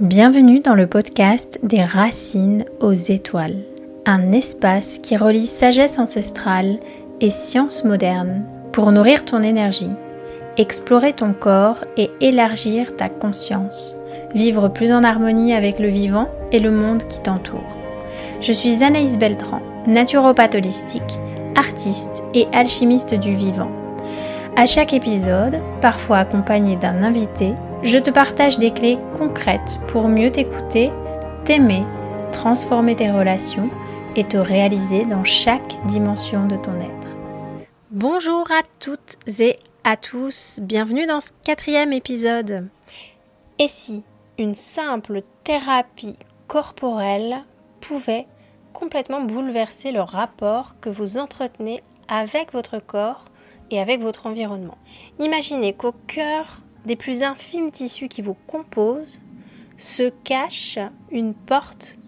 Bienvenue dans le podcast des racines aux étoiles, un espace qui relie sagesse ancestrale et science moderne pour nourrir ton énergie, explorer ton corps et élargir ta conscience, vivre plus en harmonie avec le vivant et le monde qui t'entoure. Je suis Anaïs Beltran, naturopathe holistique, artiste et alchimiste du vivant. À chaque épisode, parfois accompagné d'un invité, je te partage des clés concrètes pour mieux t'écouter, t'aimer, transformer tes relations et te réaliser dans chaque dimension de ton être. Bonjour à toutes et à tous, bienvenue dans ce 4e épisode. Et si une simple thérapie corporelle pouvait complètement bouleverser le rapport que vous entretenez avec votre corps et avec votre environnement. Imaginez qu'au cœur des plus infimes tissus qui vous composent se cache une porte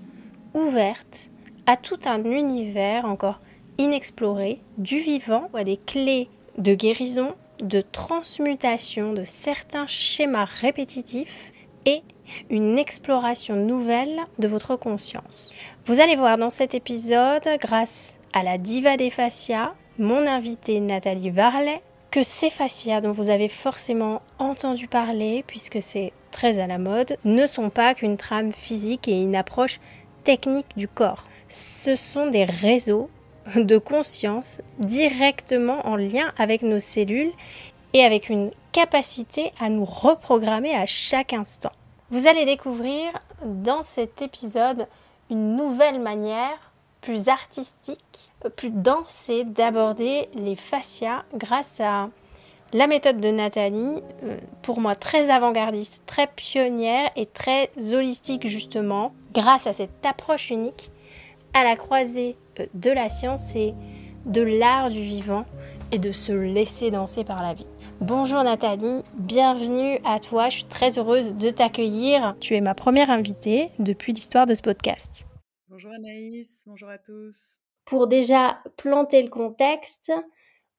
ouverte à tout un univers encore inexploré, du vivant, à des clés de guérison, de transmutation de certains schémas répétitifs et une exploration nouvelle de votre conscience. Vous allez voir dans cet épisode, grâce à la diva des fascias, mon invitée Nathalie Varlet, que ces fascias dont vous avez forcément entendu parler, puisque c'est très à la mode, ne sont pas qu'une trame physique et une approche technique du corps. Ce sont des réseaux de conscience directement en lien avec nos cellules et avec une capacité à nous reprogrammer à chaque instant. Vous allez découvrir dans cet épisode une nouvelle manière plus artistique, plus dansée d'aborder les fascias grâce à la méthode de Nathalie, pour moi très avant-gardiste, très pionnière et très holistique justement, grâce à cette approche unique à la croisée de la science et de l'art du vivant et de se laisser danser par la vie. Bonjour Nathalie, bienvenue à toi, je suis très heureuse de t'accueillir. Tu es ma première invitée depuis l'histoire de ce podcast. Bonjour Anaïs, bonjour à tous. Pour déjà planter le contexte,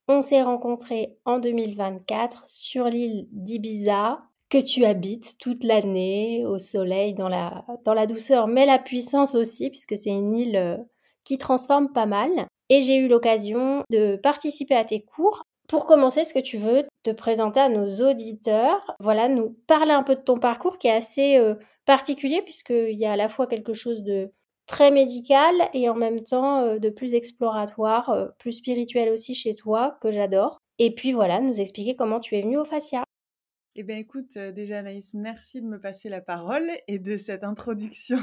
on s'est rencontrés en 2024 sur l'île d'Ibiza, que tu habites toute l'année, au soleil, dans la douceur, mais la puissance aussi, puisque c'est une île qui transforme pas mal. Et j'ai eu l'occasion de participer à tes cours. Pour commencer, est-ce que tu veux te présenter à nos auditeurs, voilà, nous parler un peu de ton parcours qui est assez particulier, puisqu'il y a à la fois quelque chose de très médical et en même temps de plus exploratoire, plus spirituel aussi chez toi, que j'adore. Et puis voilà, nous expliquer comment tu es venue au fascia. Eh bien écoute, déjà Anaïs, merci de me passer la parole et de cette introduction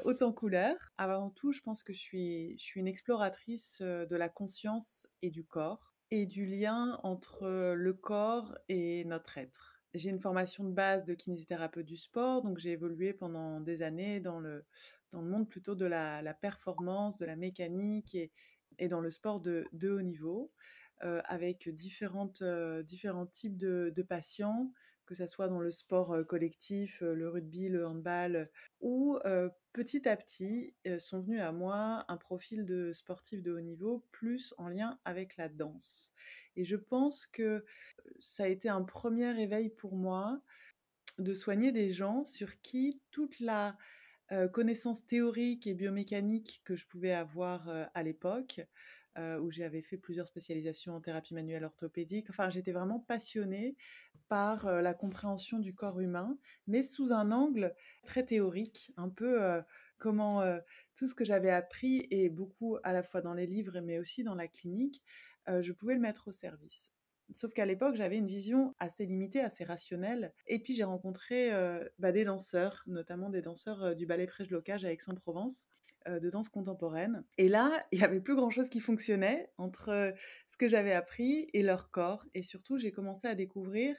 haute en couleurs. Avant tout, je pense que je suis une exploratrice de la conscience et du corps et du lien entre le corps et notre être. J'ai une formation de base de kinésithérapeute du sport, donc j'ai évolué pendant des années dans le monde plutôt de la performance, de la mécanique et dans le sport de haut niveau. Avec différents types de patients, que ce soit dans le sport collectif, le rugby, le handball, où petit à petit sont venus à moi un profil de sportif de haut niveau plus en lien avec la danse. Et je pense que ça a été un premier éveil pour moi de soigner des gens sur qui toute la connaissance théorique et biomécanique que je pouvais avoir à l'époque, où j'avais fait plusieurs spécialisations en thérapie manuelle orthopédique. Enfin, j'étais vraiment passionnée par la compréhension du corps humain, mais sous un angle très théorique, un peu comment tout ce que j'avais appris, et beaucoup à la fois dans les livres, mais aussi dans la clinique, je pouvais le mettre au service. Sauf qu'à l'époque, j'avais une vision assez limitée, assez rationnelle. Et puis, j'ai rencontré des danseurs, notamment des danseurs du ballet Prège-Locage à Aix-en-Provence, de danse contemporaine. Et là, il n'y avait plus grand-chose qui fonctionnait entre ce que j'avais appris et leur corps. Et surtout, j'ai commencé à découvrir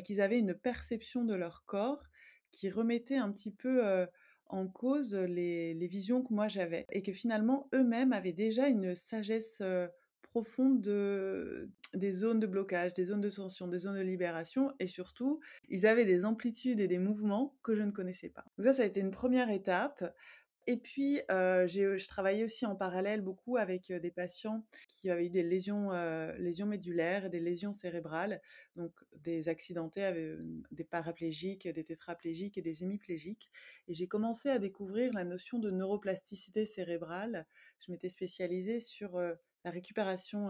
qu'ils avaient une perception de leur corps qui remettait un petit peu en cause les visions que moi j'avais. Et que finalement, eux-mêmes avaient déjà une sagesse profonde des zones de blocage, des zones de tension, des zones de libération, et surtout, ils avaient des amplitudes et des mouvements que je ne connaissais pas. Donc ça a été une première étape Et puis, je travaillais aussi en parallèle beaucoup avec, des patients qui avaient eu des lésions médulaires et des lésions cérébrales, donc des accidentés des paraplégiques, des tétraplégiques et des hémiplégiques, et j'ai commencé à découvrir la notion de neuroplasticité cérébrale. Je m'étais spécialisée sur, la récupération,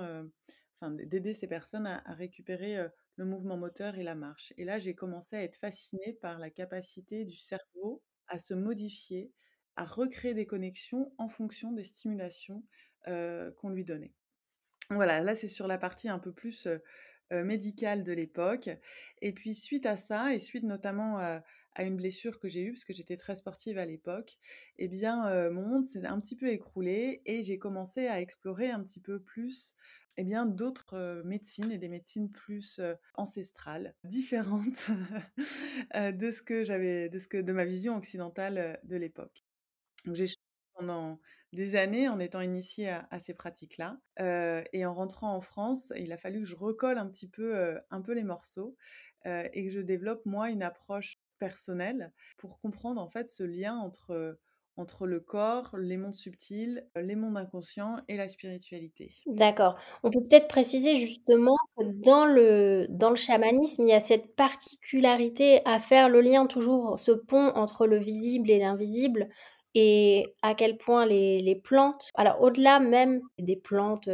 enfin d'aider ces personnes à récupérer, le mouvement moteur et la marche, et là, j'ai commencé à être fascinée par la capacité du cerveau à se modifier, à recréer des connexions en fonction des stimulations, qu'on lui donnait. Voilà, là, c'est sur la partie un peu plus, médicale de l'époque, et puis suite à ça et suite notamment, à une blessure que j'ai eue, parce que j'étais très sportive à l'époque, eh bien, mon monde s'est un petit peu écroulé et j'ai commencé à explorer un petit peu plus, eh bien, d'autres, médecines et des médecines plus, ancestrales, différentes, de ma vision occidentale, de l'époque. Donc j'ai changé pendant des années en étant initiée à ces pratiques-là, et en rentrant en France, il a fallu que je recolle un peu les morceaux, et que je développe moi une approche personnelle pour comprendre en fait ce lien entre le corps, les mondes subtils, les mondes inconscients et la spiritualité. D'accord. On peut peut-être préciser justement que dans le chamanisme, il y a cette particularité à faire le lien toujours, ce pont entre le visible et l'invisible et à quel point les plantes alors au-delà même des plantes,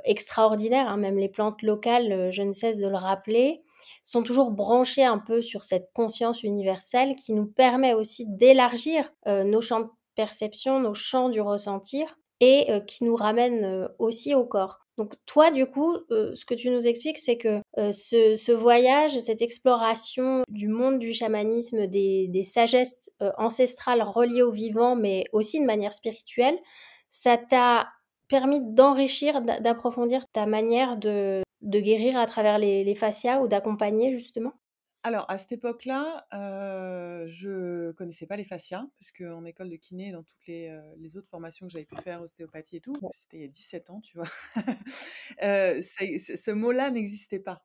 extraordinaires, hein, même les plantes locales, je ne cesse de le rappeler, sont toujours branchées un peu sur cette conscience universelle qui nous permet aussi d'élargir, nos champs de perception, nos champs du ressentir et qui nous ramène aussi au corps. Donc toi, du coup, ce que tu nous expliques, c'est que ce voyage, cette exploration du monde du chamanisme, des sagesses ancestrales reliées au vivant, mais aussi de manière spirituelle, ça t'a permis d'enrichir, d'approfondir ta manière de guérir à travers les fascias ou d'accompagner justement. Alors, à cette époque-là, je connaissais pas les fascias, parce qu'en école de kiné, dans toutes les autres formations que j'avais pu faire, ostéopathie et tout, c'était il y a 17 ans, tu vois? Ce mot-là n'existait pas.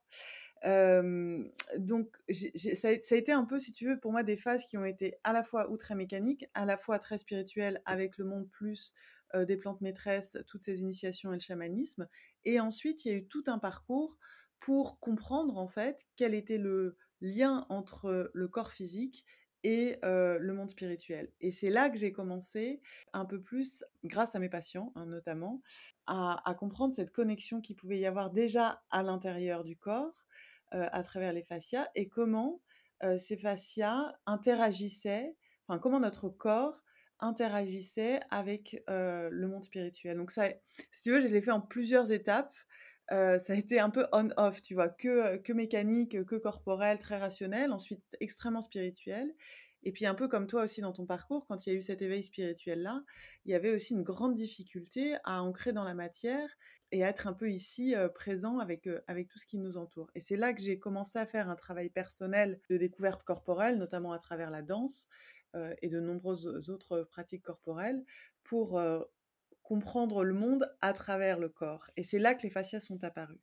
Donc ça a été un peu, si tu veux, pour moi, des phases qui ont été à la fois ou très mécaniques, à la fois très spirituelles avec le monde plus, des plantes maîtresses, toutes ces initiations et le chamanisme, et ensuite il y a eu tout un parcours pour comprendre, en fait, quel était le lien entre le corps physique et le monde spirituel, et c'est là que j'ai commencé un peu plus, grâce à mes patients, hein, notamment, à comprendre cette connexion qu'il pouvait y avoir déjà à l'intérieur du corps, à travers les fascias, et comment, ces fascias interagissaient, enfin comment notre corps interagissait avec, le monde spirituel. Donc ça, si tu veux, je l'ai fait en plusieurs étapes. Ça a été un peu on-off, tu vois? Que mécanique, que corporel, très rationnel, ensuite extrêmement spirituel, et puis un peu comme toi aussi dans ton parcours, quand il y a eu cet éveil spirituel-là, il y avait aussi une grande difficulté à ancrer dans la matière et à être un peu ici, présent avec tout ce qui nous entoure, et c'est là que j'ai commencé à faire un travail personnel de découverte corporelle, notamment à travers la danse, et de nombreuses autres pratiques corporelles pour, comprendre le monde à travers le corps, et c'est là que les fascias sont apparus.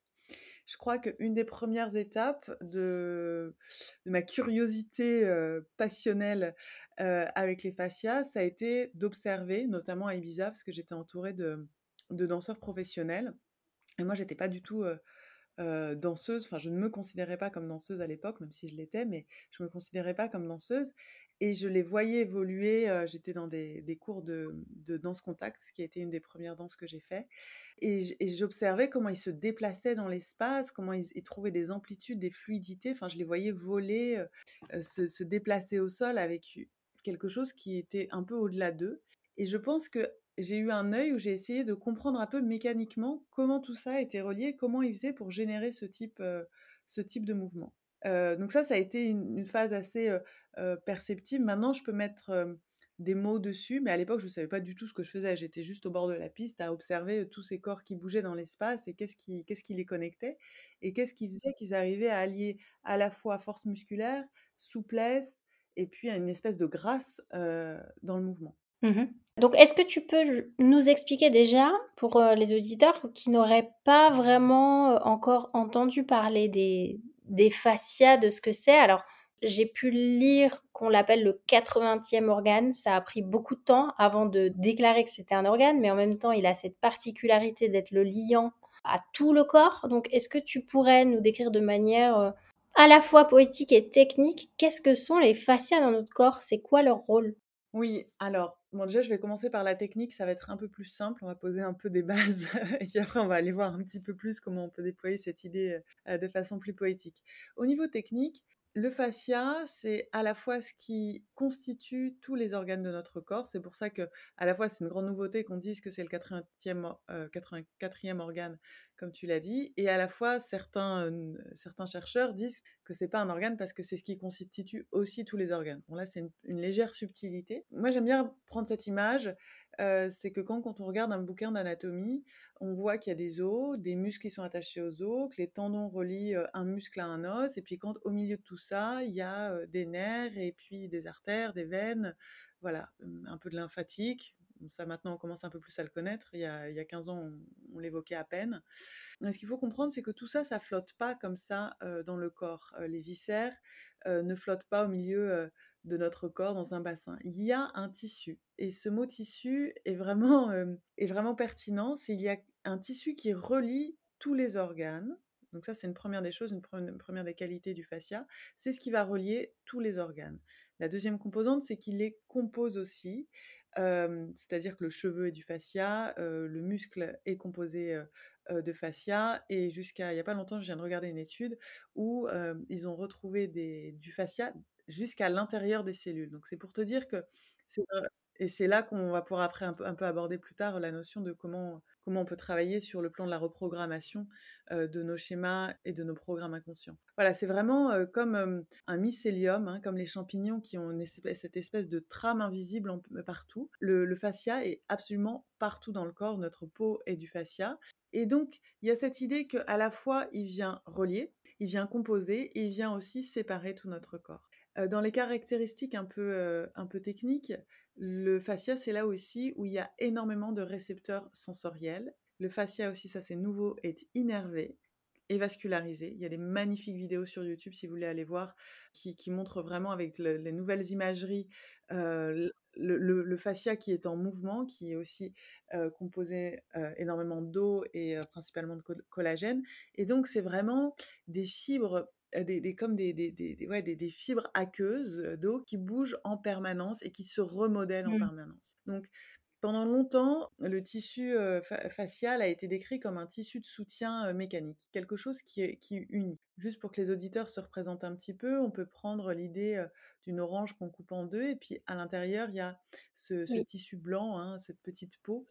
Je crois qu'une des premières étapes de ma curiosité, passionnelle, avec les fascias, ça a été d'observer, notamment à Ibiza, parce que j'étais entourée de danseurs professionnels, et moi j'étais pas du tout, danseuse, enfin je ne me considérais pas comme danseuse à l'époque, même si je l'étais, mais je me considérais pas comme danseuse, et je les voyais évoluer, j'étais dans des cours de danse contact, ce qui a été une des premières danses que j'ai fait, et j'observais comment ils se déplaçaient dans l'espace, comment ils trouvaient des amplitudes, des fluidités, enfin je les voyais voler, se déplacer au sol avec quelque chose qui était un peu au-delà d'eux, et je pense que j'ai eu un œil où j'ai essayé de comprendre un peu mécaniquement comment tout ça était relié, comment ils faisaient pour générer ce type de mouvement. Donc ça a été une phase assez, perceptible. Maintenant, je peux mettre, des mots dessus, mais à l'époque, je ne savais pas du tout ce que je faisais. J'étais juste au bord de la piste à observer, tous ces corps qui bougeaient dans l'espace, et qu'est-ce qui les connectait, et qu'est-ce qui faisait qu'ils arrivaient à allier à la fois force musculaire, souplesse et puis une espèce de grâce, dans le mouvement. Mmh. Donc est-ce que tu peux nous expliquer déjà, pour, les auditeurs qui n'auraient pas vraiment, encore entendu parler des fascias, de ce que c'est? Alors, J'ai pu lire qu'on l'appelle le 80e organe. Ça a pris beaucoup de temps avant de déclarer que c'était un organe, mais en même temps, il a cette particularité d'être le liant à tout le corps. Donc, est-ce que tu pourrais nous décrire de manière à la fois poétique et technique, qu'est-ce que sont les fascias dans notre corps? C'est quoi leur rôle? Oui, alors, bon, déjà, je vais commencer par la technique, ça va être un peu plus simple, on va poser un peu des bases et puis après, on va aller voir un petit peu plus comment on peut déployer cette idée de façon plus poétique. Au niveau technique, le fascia, c'est à la fois ce qui constitue tous les organes de notre corps. C'est pour ça que, à la fois, c'est une grande nouveauté qu'on dise que c'est le 84e organe, comme tu l'as dit, et à la fois, certains chercheurs disent que c'est pas un organe parce que c'est ce qui constitue aussi tous les organes. Bon, là, c'est une légère subtilité. Moi, j'aime bien prendre cette image. C'est que quand on regarde un bouquin d'anatomie, on voit qu'il y a des os, des muscles qui sont attachés aux os, que les tendons relient un muscle à un os, et puis quand au milieu de tout ça, il y a des nerfs, et puis des artères, des veines, voilà, un peu de lymphatique. Ça, maintenant, on commence un peu plus à le connaître. Il y a 15 ans, on l'évoquait à peine. Ce qu'il faut comprendre, c'est que tout ça, ça flotte pas comme ça dans le corps. Les viscères ne flottent pas au milieu de notre corps dans un bassin. Il y a un tissu. Et ce mot tissu est vraiment pertinent. Il y a un tissu qui relie tous les organes. Donc ça, c'est une première des choses, une première des qualités du fascia. C'est ce qui va relier tous les organes. La deuxième composante, c'est qu'il les compose aussi. C'est-à-dire que le cheveu est du fascia, le muscle est composé de fascia. Et jusqu'à il n'y a pas longtemps, je viens de regarder une étude où ils ont retrouvé du fascia jusqu'à l'intérieur des cellules. Donc c'est pour te dire que c'est et c'est là qu'on va pouvoir après un peu aborder plus tard la notion de comment on peut travailler sur le plan de la reprogrammation de nos schémas et de nos programmes inconscients. Voilà, c'est vraiment comme un mycélium, hein, comme les champignons qui ont cette espèce de trame invisible partout. Le fascia est absolument partout dans le corps, notre peau est du fascia. Et donc, il y a cette idée qu'à la fois, il vient relier, il vient composer et il vient aussi séparer tout notre corps. Dans les caractéristiques un peu techniques, le fascia, c'est là aussi où il y a énormément de récepteurs sensoriels. Le fascia aussi, ça c'est nouveau, est innervé et vascularisé. Il y a des magnifiques vidéos sur YouTube, si vous voulez aller voir, qui montrent vraiment avec les nouvelles imageries le fascia qui est en mouvement, qui est aussi composé énormément d'eau et principalement de collagène. Et donc, c'est vraiment des fibres, comme ouais, des fibres aqueuses d'eau qui bougent en permanence et qui se remodèlent en Mmh. permanence. Donc, pendant longtemps, le tissu facial a été décrit comme un tissu de soutien mécanique, quelque chose qui unit. Juste pour que les auditeurs se représentent un petit peu, on peut prendre l'idée d'une orange qu'on coupe en deux, et puis à l'intérieur, il y a ce Oui. tissu blanc, hein, cette petite peau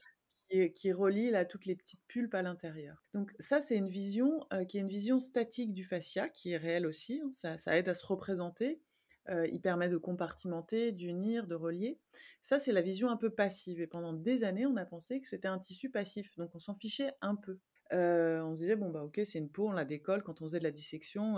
qui relie là toutes les petites pulpes à l'intérieur. Donc ça, c'est une vision qui est une vision statique du fascia, qui est réelle aussi, hein, ça aide à se représenter. Il permet de compartimenter, d'unir, de relier. Ça, c'est la vision un peu passive. Et pendant des années, on a pensé que c'était un tissu passif, donc on s'en fichait un peu. On se disait, bon, bah ok, c'est une peau, on la décolle quand on faisait de la dissection,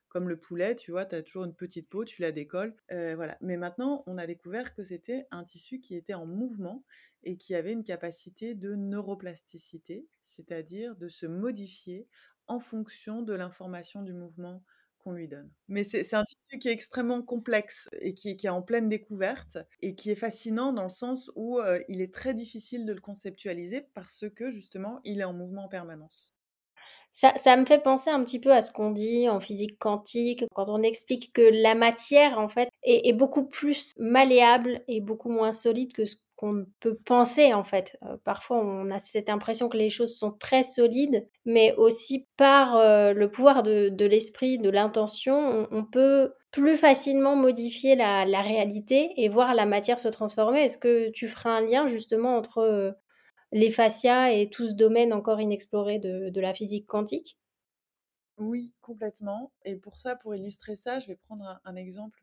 comme le poulet, tu vois, tu as toujours une petite peau, tu la décolles, voilà. Mais maintenant, on a découvert que c'était un tissu qui était en mouvement et qui avait une capacité de neuroplasticité, c'est-à-dire de se modifier en fonction de l'information du mouvement qu'on lui donne. Mais c'est un tissu qui est extrêmement complexe et qui est en pleine découverte et qui est fascinant dans le sens où il est très difficile de le conceptualiser parce que justement, il est en mouvement en permanence. Ça me fait penser un petit peu à ce qu'on dit en physique quantique, quand on explique que la matière, en fait, est beaucoup plus malléable et beaucoup moins solide que ce qu'on peut penser, en fait. Parfois, on a cette impression que les choses sont très solides, mais aussi par le pouvoir de l'esprit, de l'intention, on peut plus facilement modifier la réalité et voir la matière se transformer. Est-ce que tu feras un lien justement entre les fascias et tout ce domaine encore inexploré de la physique quantique? Oui, complètement. Et pour ça, pour illustrer ça, je vais prendre un exemple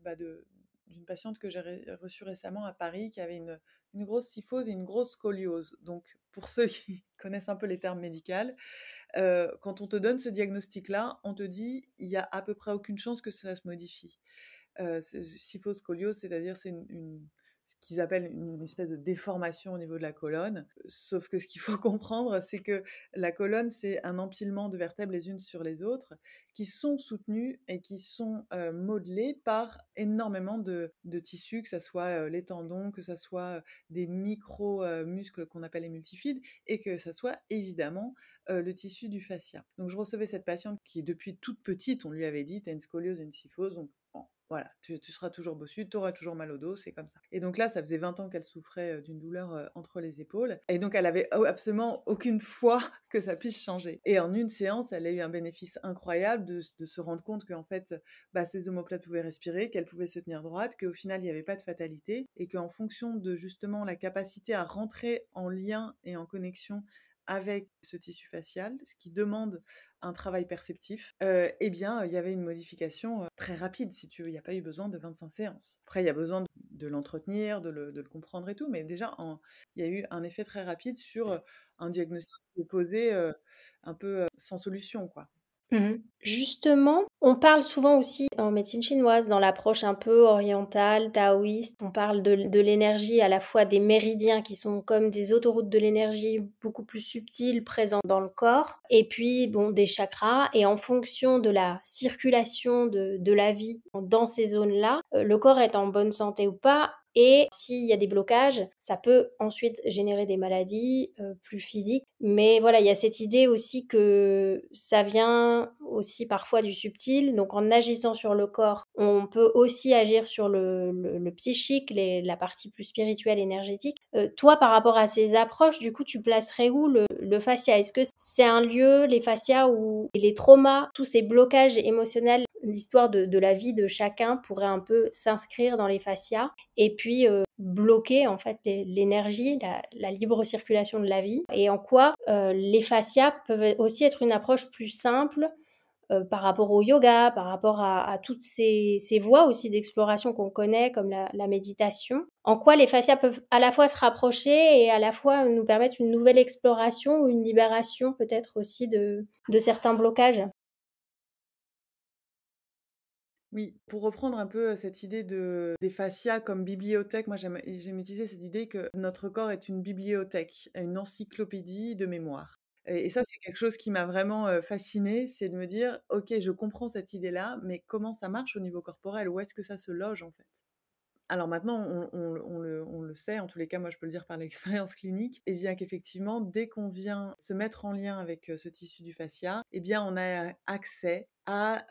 d'une patiente que j'ai reçue récemment à Paris qui avait une grosse kyphose et une grosse scoliose. Donc, pour ceux qui connaissent un peu les termes médicaux, quand on te donne ce diagnostic-là, on te dit il y a à peu près aucune chance que ça se modifie. Kyphose, scoliose, c'est-à-dire c'est ce qu'ils appellent une espèce de déformation au niveau de la colonne. Sauf que ce qu'il faut comprendre, c'est que la colonne, c'est un empilement de vertèbres les unes sur les autres qui sont soutenues et qui sont modelées par énormément de tissus, que ce soit les tendons, que ce soit des micro-muscles qu'on appelle les multifides, et que ce soit évidemment le tissu du fascia. Donc je recevais cette patiente qui, depuis toute petite, on lui avait dit, tu as une scoliose, une kyphose, donc bon, voilà, tu seras toujours bossu, tu auras toujours mal au dos, c'est comme ça. Et donc là, ça faisait 20 ans qu'elle souffrait d'une douleur entre les épaules. Et donc, elle avait absolument aucune foi que ça puisse changer. Et en une séance, elle a eu un bénéfice incroyable de se rendre compte qu'en fait, ses omoplates pouvaient respirer, qu'elle pouvait se tenir droite, qu'au final, il n'y avait pas de fatalité, et qu'en fonction de justement la capacité à rentrer en lien et en connexion avec ce tissu facial, ce qui demande un travail perceptif, eh bien, il y avait une modification très rapide, si tu veux. Il n'y a pas eu besoin de 25 séances. Après, il y a besoin de l'entretenir, de le comprendre et tout, mais déjà, il y a eu un effet très rapide sur un diagnostic qui est posé un peu sans solution, quoi. Mmh. Justement, on parle souvent aussi en médecine chinoise, dans l'approche un peu orientale, taoïste, on parle de l'énergie, à la fois des méridiens qui sont comme des autoroutes de l'énergie beaucoup plus subtiles présents dans le corps, et puis bon, des chakras, et en fonction de la circulation de la vie dans ces zones-là, le corps est en bonne santé ou pas. Et s'il y a des blocages, ça peut ensuite générer des maladies plus physiques. Mais voilà, il y a cette idée aussi que ça vient aussi parfois du subtil. Donc en agissant sur le corps, on peut aussi agir sur le psychique, la partie plus spirituelle, énergétique. Toi, par rapport à ces approches, du coup, tu placerais où le fascia? Est-ce que c'est un lieu, les fascias, où les traumas, tous ces blocages émotionnels, l'histoire de la vie de chacun pourrait un peu s'inscrire dans les fascias et puis bloquer en fait l'énergie, la libre circulation de la vie, et en quoi les fascias peuvent aussi être une approche plus simple par rapport au yoga, par rapport à toutes ces voies aussi d'exploration qu'on connaît, comme la méditation. En quoi les fascias peuvent à la fois se rapprocher et à la fois nous permettre une nouvelle exploration ou une libération peut-être aussi de certains blocages. Oui, pour reprendre un peu cette idée des fascias comme bibliothèque, moi j'aime utiliser cette idée que notre corps est une bibliothèque, une encyclopédie de mémoire. Et ça, c'est quelque chose qui m'a vraiment fascinée, c'est de me dire, ok, je comprends cette idée-là, mais comment ça marche au niveau corporel? Où est-ce que ça se loge en fait? Alors maintenant, on le sait, en tous les cas, moi je peux le dire par l'expérience clinique, et bien qu'effectivement, dès qu'on vient se mettre en lien avec ce tissu du fascia, eh bien on a accès à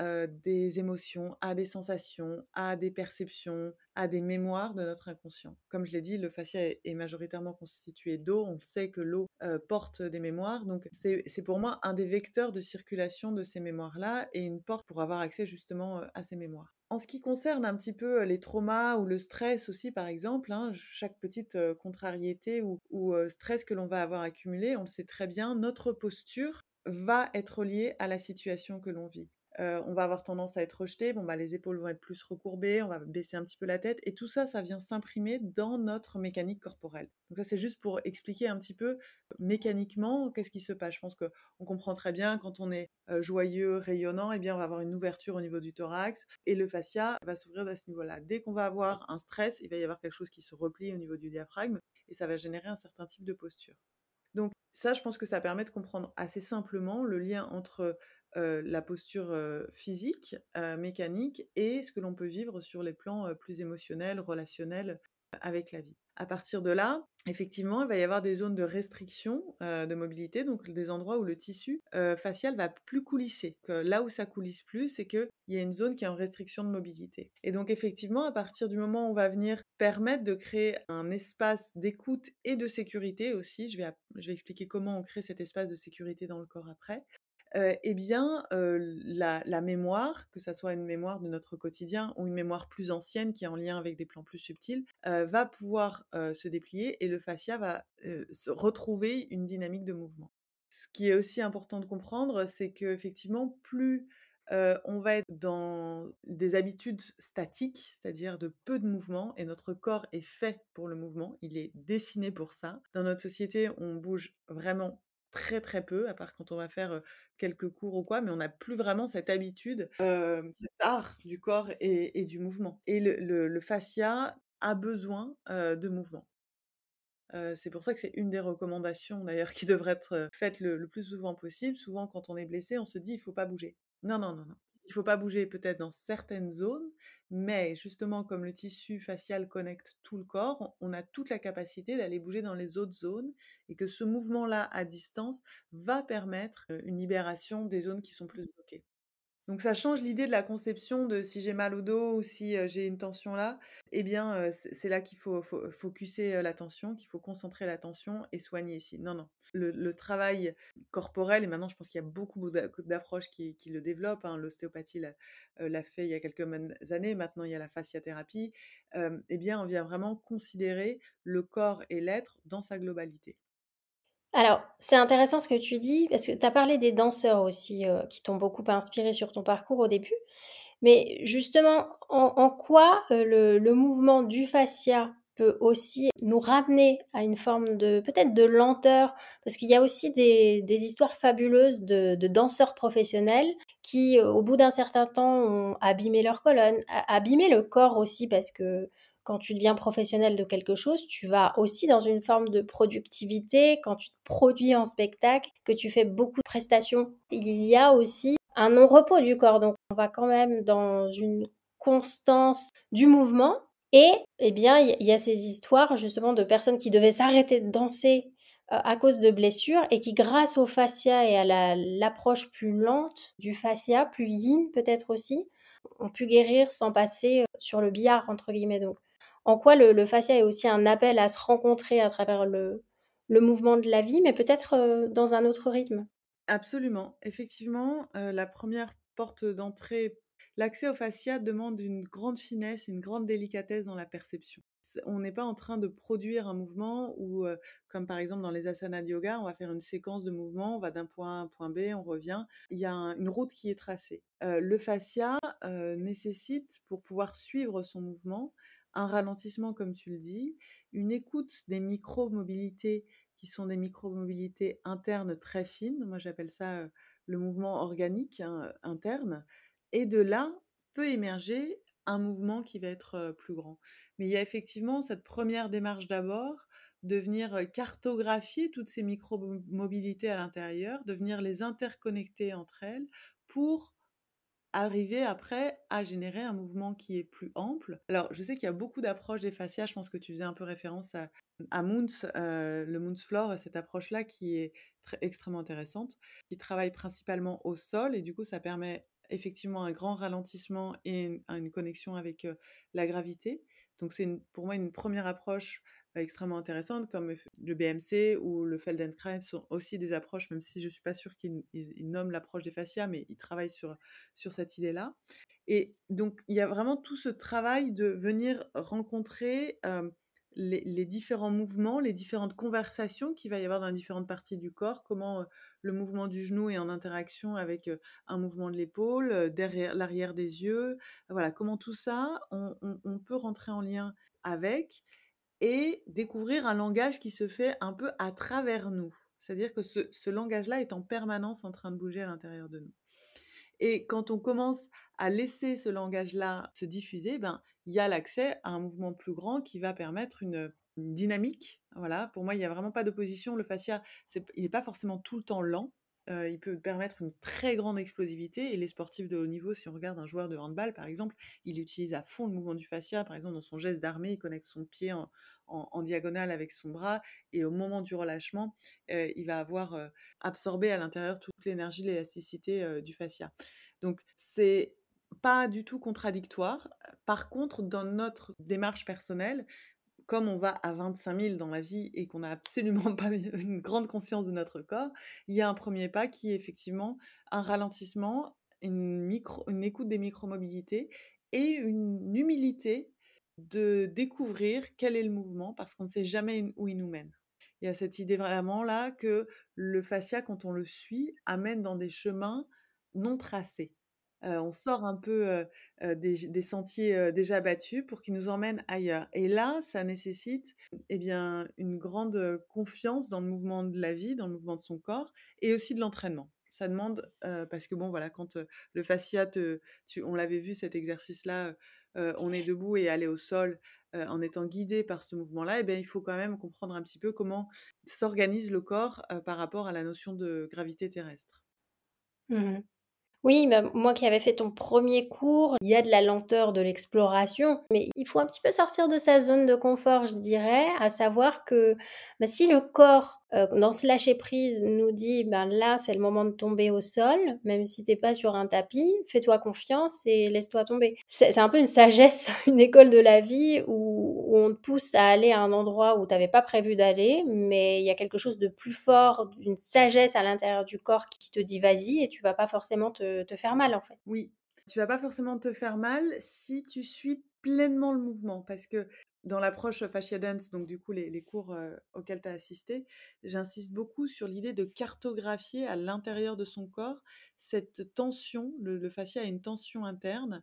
des émotions, à des sensations, à des perceptions, à des mémoires de notre inconscient. Comme je l'ai dit, le fascia est majoritairement constitué d'eau, on sait que l'eau porte des mémoires, donc c'est pour moi un des vecteurs de circulation de ces mémoires-là et une porte pour avoir accès justement à ces mémoires. En ce qui concerne un petit peu les traumas ou le stress aussi, par exemple, hein, chaque petite contrariété ou stress que l'on va avoir accumulé, on le sait très bien, notre posture va être liée à la situation que l'on vit. On va avoir tendance à être rejeté, bon, les épaules vont être plus recourbées, on va baisser un petit peu la tête, et tout ça, ça vient s'imprimer dans notre mécanique corporelle. Donc ça, c'est juste pour expliquer un petit peu mécaniquement qu'est-ce qui se passe. Je pense qu'on comprend très bien quand on est joyeux, rayonnant, eh bien on va avoir une ouverture au niveau du thorax et le fascia va s'ouvrir à ce niveau-là. Dès qu'on va avoir un stress, il va y avoir quelque chose qui se replie au niveau du diaphragme et ça va générer un certain type de posture. Donc ça, je pense que ça permet de comprendre assez simplement le lien entre la posture physique, mécanique, et ce que l'on peut vivre sur les plans plus émotionnels, relationnels avec la vie. À partir de là, effectivement, il va y avoir des zones de restriction de mobilité, donc des endroits où le tissu facial va plus coulisser. Là où ça coulisse plus, c'est qu'il y a une zone qui est en restriction de mobilité. Et donc effectivement, à partir du moment où on va venir permettre de créer un espace d'écoute et de sécurité aussi, je vais expliquer comment on crée cet espace de sécurité dans le corps après, eh bien, la mémoire, que ça soit une mémoire de notre quotidien ou une mémoire plus ancienne qui est en lien avec des plans plus subtils, va pouvoir se déplier et le fascia va se retrouver une dynamique de mouvement. Ce qui est aussi important de comprendre, c'est qu'effectivement, plus on va être dans des habitudes statiques, c'est-à-dire de peu de mouvement, et notre corps est fait pour le mouvement, il est dessiné pour ça. Dans notre société, on bouge vraiment très très peu, à part quand on va faire quelques cours ou quoi, mais on n'a plus vraiment cette habitude, cet art du corps et du mouvement. Et le fascia a besoin de mouvement. C'est pour ça que c'est une des recommandations d'ailleurs qui devrait être faite le plus souvent possible. Souvent, quand on est blessé, on se dit il faut pas bouger. Non, non, non, non. Il faut pas bouger peut-être dans certaines zones, mais justement, comme le tissu facial connecte tout le corps, on a toute la capacité d'aller bouger dans les autres zones et que ce mouvement-là à distance va permettre une libération des zones qui sont plus bloquées. Donc ça change l'idée de la conception de si j'ai mal au dos ou si, j'ai une tension là, eh bien, c'est là qu'il faut focuser, l'attention, qu'il faut concentrer l'attention et soigner ici. Non, non. Le travail corporel et maintenant je pense qu'il y a beaucoup d'approches qui le développent, hein. L'ostéopathie l'a fait il y a quelques années. Maintenant il y a la fasciathérapie. Eh bien, on vient vraiment considérer le corps et l'être dans sa globalité. Alors, c'est intéressant ce que tu dis, parce que tu as parlé des danseurs aussi, qui t'ont beaucoup inspiré sur ton parcours au début. Mais justement, en quoi, le mouvement du fascia peut aussi nous ramener à une forme de peut-être de lenteur? Parce qu'il y a aussi des histoires fabuleuses de danseurs professionnels qui, au bout d'un certain temps, ont abîmé leur colonne, a abîmé le corps aussi parce que quand tu deviens professionnel de quelque chose, tu vas aussi dans une forme de productivité. Quand tu te produis en spectacle, que tu fais beaucoup de prestations, il y a aussi un non-repos du corps. Donc, on va quand même dans une constance du mouvement. Et, eh bien, il y a ces histoires justement de personnes qui devaient s'arrêter de danser à cause de blessures et qui, grâce au fascia et à l'approche plus lente du fascia, plus yin peut-être aussi, ont pu guérir sans passer sur le billard, entre guillemets. Donc, en quoi le fascia est aussi un appel à se rencontrer à travers le mouvement de la vie, mais peut-être dans un autre rythme. Absolument. Effectivement, la première porte d'entrée l'accès au fascia demande une grande finesse, une grande délicatesse dans la perception. On n'est pas en train de produire un mouvement ou, comme par exemple dans les asanas de yoga, on va faire une séquence de mouvements, on va d'un point A à un point B, on revient. Il y a une route qui est tracée. Le fascia, nécessite, pour pouvoir suivre son mouvement, un ralentissement comme tu le dis, une écoute des micro-mobilités qui sont des micro-mobilités internes très fines. Moi, j'appelle ça le mouvement organique, hein, interne. Et de là peut émerger un mouvement qui va être plus grand. Mais il y a effectivement cette première démarche d'abord de venir cartographier toutes ces micro-mobilités à l'intérieur, de venir les interconnecter entre elles pour arriver après à générer un mouvement qui est plus ample. Alors, je sais qu'il y a beaucoup d'approches des fascias, je pense que tu faisais un peu référence à Muntz, le Muntz Floor, cette approche-là qui est extrêmement intéressante, qui travaille principalement au sol et du coup ça permet effectivement un grand ralentissement et une connexion avec la gravité. Donc c'est pour moi une première approche extrêmement intéressante comme le BMC ou le Feldenkrais sont aussi des approches, même si je ne suis pas sûre qu'ils nomment l'approche des fascias, mais ils travaillent sur cette idée-là. Et donc, il y a vraiment tout ce travail de venir rencontrer les différents mouvements, les différentes conversations qu'il va y avoir dans les différentes parties du corps, comment le mouvement du genou est en interaction avec un mouvement de l'épaule, derrière l'arrière des yeux. Voilà, comment tout ça, on peut rentrer en lien avec et découvrir un langage qui se fait un peu à travers nous. C'est-à-dire que ce langage-là est en permanence en train de bouger à l'intérieur de nous. Et quand on commence à laisser ce langage-là se diffuser, ben, il y a l'accès à un mouvement plus grand qui va permettre une dynamique. Voilà, pour moi, il y a vraiment pas d'opposition. Le fascia, il n'est pas forcément tout le temps lent. Il peut permettre une très grande explosivité et les sportifs de haut niveau, si on regarde un joueur de handball par exemple, il utilise à fond le mouvement du fascia. Par exemple, dans son geste d'armée, il connecte son pied en diagonale avec son bras et au moment du relâchement, il va avoir absorbé à l'intérieur toute l'énergie, l'élasticité du fascia. Donc, c'est pas du tout contradictoire. Par contre, dans notre démarche personnelle, comme on va à 25 000 dans la vie et qu'on n'a absolument pas une grande conscience de notre corps, il y a un premier pas qui est effectivement un ralentissement, une écoute des micromobilités et une humilité de découvrir quel est le mouvement parce qu'on ne sait jamais où il nous mène. Il y a cette idée vraiment là que le fascia, quand on le suit, amène dans des chemins non tracés. On sort un peu des sentiers déjà battus pour qu'ils nous emmènent ailleurs. Et là, ça nécessite eh bien, une grande confiance dans le mouvement de la vie, dans le mouvement de son corps et aussi de l'entraînement. Ça demande, parce que bon, voilà, quand le fascia, on l'avait vu cet exercice-là on est debout et aller au sol en étant guidé par ce mouvement-là, eh bien, il faut quand même comprendre un petit peu comment s'organise le corps par rapport à la notion de gravité terrestre. Mmh. Oui, bah, moi qui avais fait ton premier cours, il y a de la lenteur, de l'exploration, mais il faut un petit peu sortir de sa zone de confort, je dirais, à savoir que, bah, si le corps, dans ce lâcher prise nous dit: «Ben, là, c'est le moment de tomber au sol, même si t'es pas sur un tapis, fais-toi confiance et laisse-toi tomber». C'est un peu une sagesse, une école de la vie où on te pousse à aller à un endroit où tu avais pas prévu d'aller, mais il y a quelque chose de plus fort, une sagesse à l'intérieur du corps qui te dit: «Vas-y» et tu vas pas forcément te faire mal, en fait. Oui, tu vas pas forcément te faire mal si tu suis pleinement le mouvement parce que dans l'approche fascia dance, donc du coup les cours auxquels tu as assisté, j'insiste beaucoup sur l'idée de cartographier à l'intérieur de son corps cette tension. Le fascia a une tension interne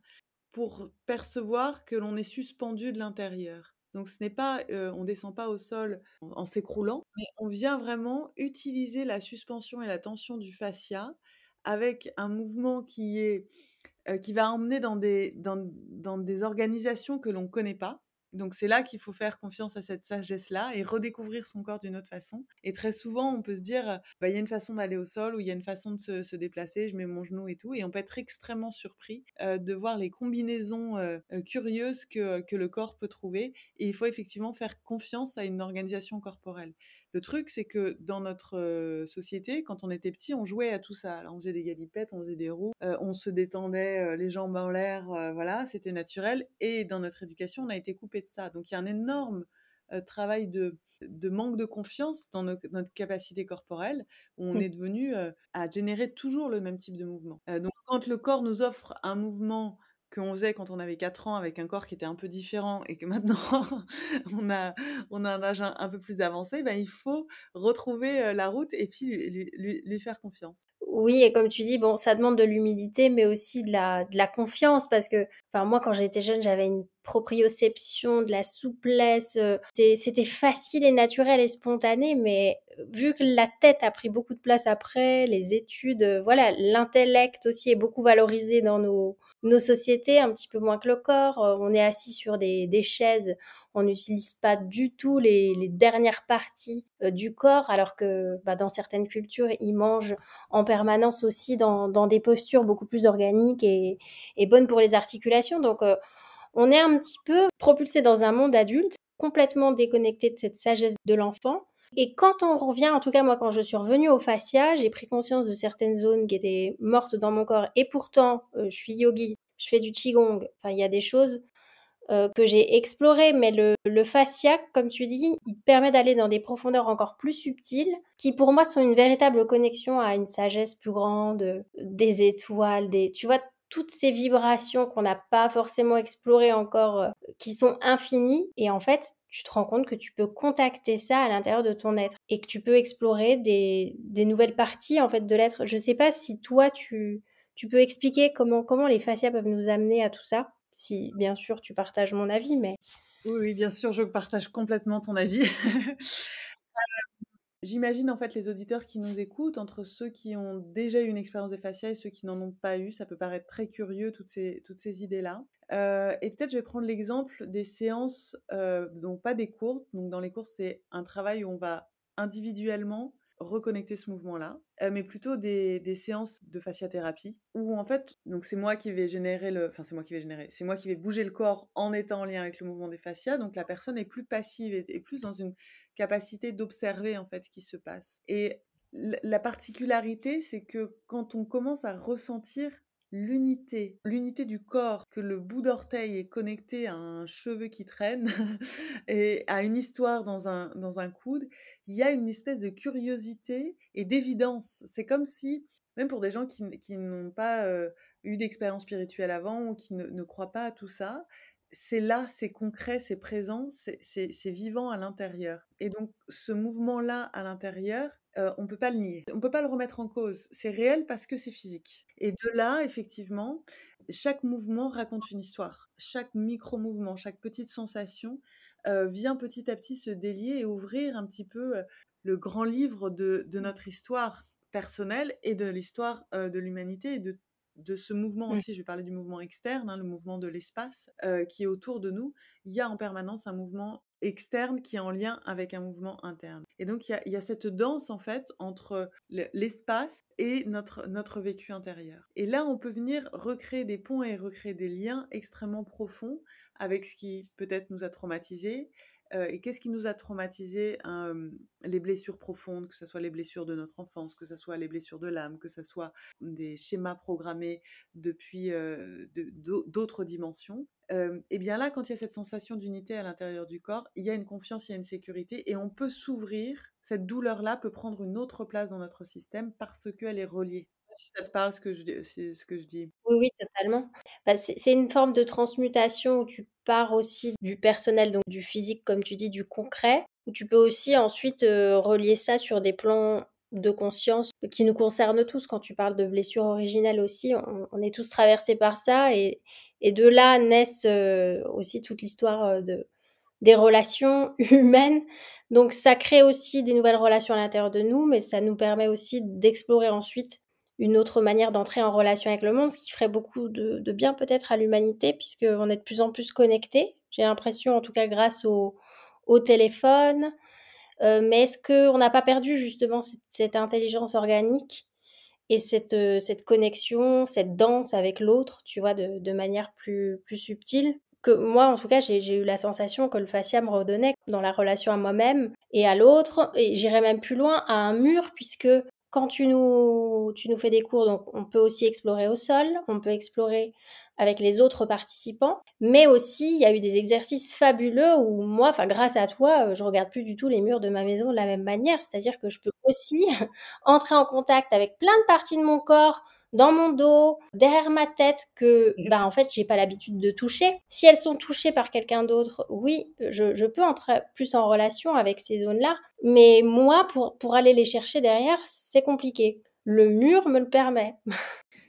pour percevoir que l'on est suspendu de l'intérieur. Donc ce n'est pas, on descend pas au sol en s'écroulant, mais on vient vraiment utiliser la suspension et la tension du fascia avec un mouvement qui va emmener dans des organisations que l'on connaît pas. Donc c'est là qu'il faut faire confiance à cette sagesse-là et redécouvrir son corps d'une autre façon. Et très souvent, on peut se dire, bah, il y a une façon d'aller au sol ou il y a une façon de se déplacer, je mets mon genou et tout. Et on peut être extrêmement surpris de voir les combinaisons curieuses que le corps peut trouver. Et il faut effectivement faire confiance à une organisation corporelle. Le truc, c'est que dans notre société, quand on était petit, on jouait à tout ça. Alors, on faisait des galipettes, on faisait des roues, on se détendait les jambes en l'air, voilà, c'était naturel. Et dans notre éducation, on a été coupé de ça. Donc, il y a un énorme travail de manque de confiance dans notre capacité corporelle, où on Mmh. est devenu à générer toujours le même type de mouvement. Donc, quand le corps nous offre un mouvement qu'on faisait quand on avait 4 ans avec un corps qui était un peu différent et que maintenant on a, on a un âge un peu plus avancé, ben, il faut retrouver la route et puis lui faire confiance. Oui et comme tu dis, bon, ça demande de l'humilité, mais aussi de la confiance parce que, enfin, moi, quand j'étais jeune, j'avais une proprioception, de la souplesse, c'était facile et naturel et spontané, mais vu que la tête a pris beaucoup de place après, les études, voilà, l'intellect aussi est beaucoup valorisé dans nos sociétés, un petit peu moins que le corps. On est assis sur des chaises, on n'utilise pas du tout les dernières parties, du corps alors que, bah, dans certaines cultures, ils mangent en permanence aussi dans des postures beaucoup plus organiques et bonnes pour les articulations. Donc, on est un petit peu propulsé dans un monde adulte, complètement déconnecté de cette sagesse de l'enfant. Et quand on revient, en tout cas moi quand je suis revenue au fascia, j'ai pris conscience de certaines zones qui étaient mortes dans mon corps. Et pourtant, je suis yogi, je fais du qigong. Enfin, il y a des choses que j'ai explorées, mais le fascia, comme tu dis, il te permet d'aller dans des profondeurs encore plus subtiles, qui pour moi sont une véritable connexion à une sagesse plus grande, des étoiles, tu vois, toutes ces vibrations qu'on n'a pas forcément explorées encore, qui sont infinies. Et en fait, tu te rends compte que tu peux contacter ça à l'intérieur de ton être et que tu peux explorer des nouvelles parties en fait de l'être. Je sais pas si toi tu peux expliquer comment les fascias peuvent nous amener à tout ça? Si bien sûr tu partages mon avis, mais Oui, oui, bien sûr, je partage complètement ton avis. J'imagine en fait les auditeurs qui nous écoutent, entre ceux qui ont déjà eu une expérience des fascias et ceux qui n'en ont pas eu, ça peut paraître très curieux toutes ces idées-là. Et peut-être je vais prendre l'exemple des séances, donc pas des cours. Donc dans les cours, c'est un travail où on va individuellement reconnecter ce mouvement-là, mais plutôt des séances de fasciathérapie où en fait, donc c'est moi qui vais générer c'est moi qui vais bouger le corps en étant en lien avec le mouvement des fascias. Donc la personne est plus passive et plus dans une capacité d'observer en fait ce qui se passe. Et la particularité, c'est que quand on commence à ressentir l'unité du corps, que le bout d'orteil est connecté à un cheveu qui traîne et à une histoire dans un coude, il y a une espèce de curiosité et d'évidence. C'est comme si, même pour des gens qui n'ont pas eu d'expérience spirituelle avant ou qui ne croient pas à tout ça, c'est là, c'est concret, c'est présent, c'est vivant à l'intérieur. Et donc, ce mouvement-là à l'intérieur, on peut pas le nier. On peut pas le remettre en cause. C'est réel parce que c'est physique. Et de là, effectivement, chaque mouvement raconte une histoire. Chaque micro-mouvement, chaque petite sensation vient petit à petit se délier et ouvrir un petit peu le grand livre de notre histoire personnelle et de l'histoire de l'humanité et de ce mouvement Mmh. aussi, je vais parler du mouvement externe, hein, le mouvement de l'espace qui est autour de nous, il y a en permanence un mouvement externe qui est en lien avec un mouvement interne. Et donc, il y a cette danse, en fait, entre l'espace et notre vécu intérieur. Et là, on peut venir recréer des ponts et recréer des liens extrêmement profonds avec ce qui peut-être nous a traumatisés. Et qu'est-ce qui nous a traumatisés, les blessures profondes, que ce soit les blessures de notre enfance, que ce soit les blessures de l'âme, que ce soit des schémas programmés depuis d'autres dimensions. Et bien là, quand il y a cette sensation d'unité à l'intérieur du corps, il y a une confiance, il y a une sécurité, et on peut s'ouvrir. Cette douleur-là peut prendre une autre place dans notre système parce qu'elle est reliée. Si ça te parle, ce que je dis. Oui, oui, totalement. Bah, c'est une forme de transmutation où tu pars aussi du personnel, donc du physique, comme tu dis, du concret, où tu peux aussi ensuite relier ça sur des plans de conscience qui nous concernent tous. Quand tu parles de blessures originelles aussi, on est tous traversés par ça, et de là naissent aussi toute l'histoire des relations humaines. Donc ça crée aussi des nouvelles relations à l'intérieur de nous, mais ça nous permet aussi d'explorer ensuite une autre manière d'entrer en relation avec le monde, ce qui ferait beaucoup de bien peut-être à l'humanité, puisqu'on est de plus en plus connectés. J'ai l'impression, en tout cas grâce au téléphone. Mais est-ce qu'on n'a pas perdu justement cette intelligence organique et cette connexion, cette danse avec l'autre, tu vois, de manière plus subtile? Que moi, en tout cas, j'ai eu la sensation que le fascia me redonnait dans la relation à moi-même et à l'autre, et j'irais même plus loin, à un mur, puisque quand tu nous fais des cours, donc on peut aussi explorer au sol, on peut explorer avec les autres participants, mais aussi il y a eu des exercices fabuleux où moi, enfin grâce à toi, je regarde plus du tout les murs de ma maison de la même manière, c'est-à-dire que je peux aussi entrer en contact avec plein de parties de mon corps, dans mon dos, derrière ma tête, que bah en fait j'ai pas l'habitude de toucher. Si elles sont touchées par quelqu'un d'autre, oui, je peux entrer plus en relation avec ces zones-là, mais moi pour aller les chercher derrière, c'est compliqué. Le mur me le permet.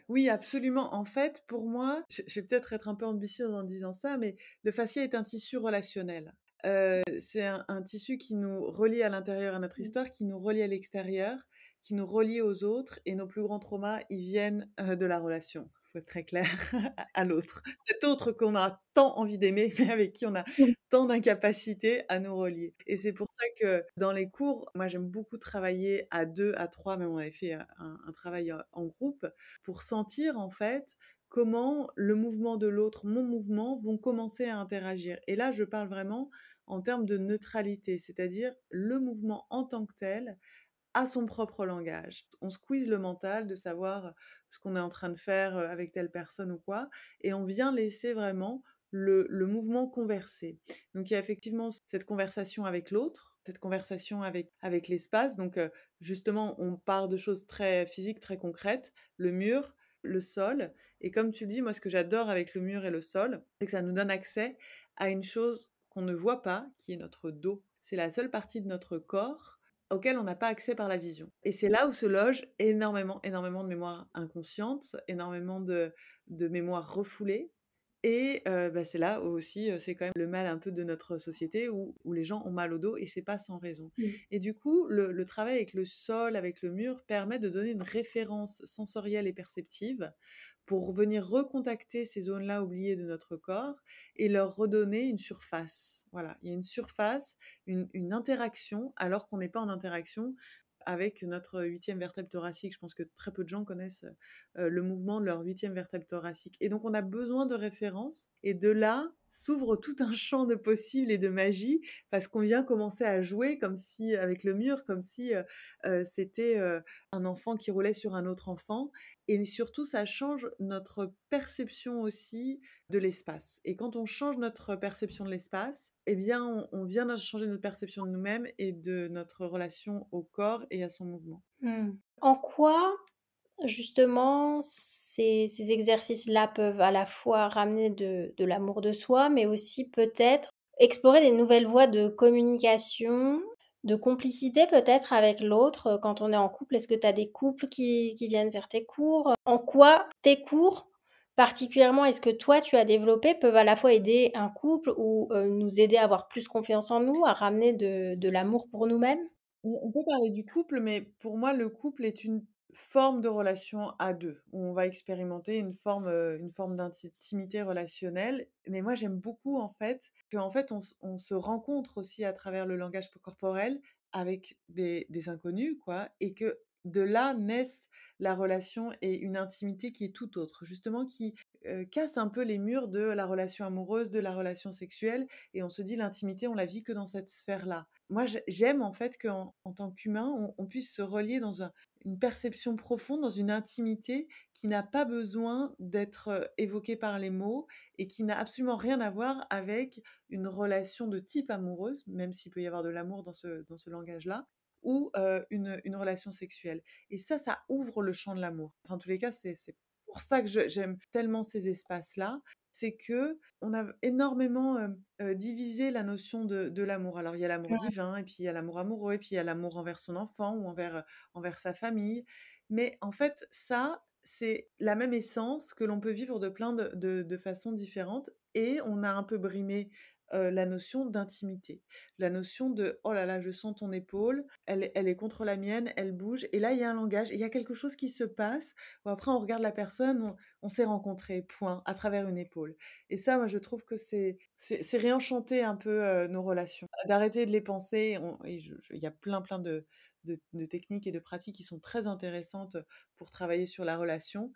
Oui, absolument. En fait, pour moi, je vais peut-être être un peu ambitieuse en disant ça, mais le fascia est un tissu relationnel. C'est un tissu qui nous relie à l'intérieur, à notre histoire, qui nous relie à l'extérieur, qui nous relie aux autres, et nos plus grands traumas, ils viennent de la relation. Faut être très clair, à l'autre. Cet autre qu'on a tant envie d'aimer, mais avec qui on a tant d'incapacité à nous relier. Et c'est pour ça que dans les cours, moi j'aime beaucoup travailler à deux, à trois, mais on avait fait un travail en groupe pour sentir en fait comment le mouvement de l'autre, mon mouvement, vont commencer à interagir. Et là, je parle vraiment en termes de neutralité, c'est-à-dire le mouvement en tant que tel a son propre langage. On squeeze le mental de savoir ce qu'on est en train de faire avec telle personne ou quoi, et on vient laisser vraiment le mouvement converser. Donc il y a effectivement cette conversation avec l'autre, cette conversation avec l'espace. Donc justement, on part de choses très physiques, très concrètes, le mur, le sol. Et comme tu dis, moi ce que j'adore avec le mur et le sol, c'est que ça nous donne accès à une chose qu'on ne voit pas, qui est notre dos. C'est la seule partie de notre corps auquel on n'a pas accès par la vision. Et c'est là où se loge énormément, énormément de mémoire inconsciente, énormément de mémoire refoulée. Et bah, c'est là où aussi, c'est quand même le mal un peu de notre société où les gens ont mal au dos, et c'est pas sans raison. Mm. Et du coup, le travail avec le sol, avec le mur, permet de donner une référence sensorielle et perceptive pour venir recontacter ces zones-là oubliées de notre corps et leur redonner une surface. Voilà, il y a une surface, une interaction, alors qu'on n'est pas en interaction avec notre huitième vertèbre thoracique. Je pense que très peu de gens connaissent le mouvement de leur huitième vertèbre thoracique. Et donc, on a besoin de références. Et de là s'ouvre tout un champ de possibles et de magie, parce qu'on vient commencer à jouer comme si, avec le mur, comme si c'était un enfant qui roulait sur un autre enfant. Et surtout, ça change notre perception aussi de l'espace. Et quand on change notre perception de l'espace, eh bien, on vient de changer notre perception de nous-mêmes et de notre relation au corps et à son mouvement. Mm. En quoi, justement, ces exercices-là peuvent à la fois ramener de l'amour de soi, mais aussi peut-être explorer des nouvelles voies de communication, de complicité peut-être avec l'autre quand on est en couple? Est-ce que tu as des couples qui viennent faire tes cours? En quoi tes cours, particulièrement, est-ce que toi tu as développé, peuvent à la fois aider un couple ou nous aider à avoir plus confiance en nous, à ramener de l'amour pour nous-mêmes? On peut parler du couple, mais pour moi, le couple est une forme de relation à 2, où on va expérimenter une forme d'intimité relationnelle. Mais moi, j'aime beaucoup, en fait, qu'en fait, on se rencontre aussi à travers le langage corporel avec des inconnus, quoi, et que de là naissent la relation et une intimité qui est tout autre, justement qui, casse un peu les murs de la relation amoureuse, de la relation sexuelle et on se dit: «L'intimité, on la vit que dans cette sphère-là». Moi, j'aime, en fait, qu'en tant qu'humain, on puisse se relier dans une perception profonde, dans une intimité qui n'a pas besoin d'être, évoquée par les mots et qui n'a absolument rien à voir avec une relation de type amoureuse, même s'il peut y avoir de l'amour dans ce langage-là, ou, une relation sexuelle et ça ouvre le champ de l'amour. Enfin, en tous les cas, c'est pour ça que j'aime tellement ces espaces-là, c'est qu'on a énormément, divisé la notion de l'amour. Alors il y a l'amour Ouais. divin et puis il y a l'amour amoureux et puis il y a l'amour envers son enfant ou envers sa famille. Mais en fait, ça, c'est la même essence que l'on peut vivre de plein de façons différentes et on a un peu brimé, la notion d'intimité. La notion de: «Oh là là, je sens ton épaule, elle est contre la mienne, elle bouge» et là, il y a un langage et il y a quelque chose qui se passe où après on regarde la personne, on s'est rencontrés, point, à travers une épaule et ça, moi, je trouve que c'est réenchanter un peu, nos relations. D'arrêter de les penser, il y a plein de techniques et de pratiques qui sont très intéressantes, pour travailler sur la relation.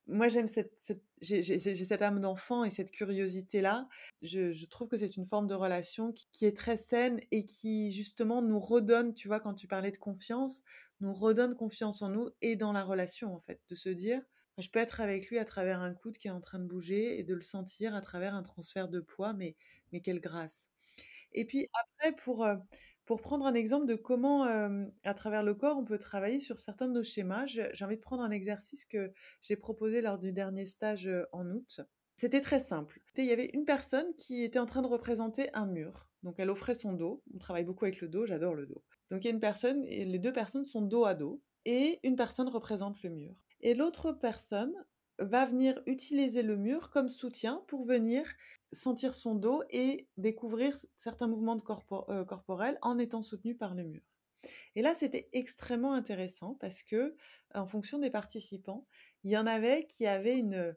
Moi, j'aime j'ai cette âme d'enfant et cette curiosité-là. Je trouve que c'est une forme de relation qui est très saine et qui, justement, nous redonne, tu vois, quand tu parlais de confiance, nous redonne confiance en nous et dans la relation, en fait. De se dire: «Bah, je peux être avec lui à travers un coude qui est en train de bouger et de le sentir à travers un transfert de poids, mais quelle grâce!» Et puis après pour prendre un exemple de comment, à travers le corps, on peut travailler sur certains de nos schémas, j'ai envie de prendre un exercice que j'ai proposé lors du dernier stage, en août. C'était très simple. Il y avait une personne qui était en train de représenter un mur. Donc elle offrait son dos. On travaille beaucoup avec le dos, j'adore le dos. Donc il y a une personne et les 2 personnes sont dos à dos et une personne représente le mur. Et l'autre personne va venir utiliser le mur comme soutien pour venir sentir son dos et découvrir certains mouvements corporels en étant soutenu par le mur. Et là, c'était extrêmement intéressant parce que, en fonction des participants, il y en avait qui avaient une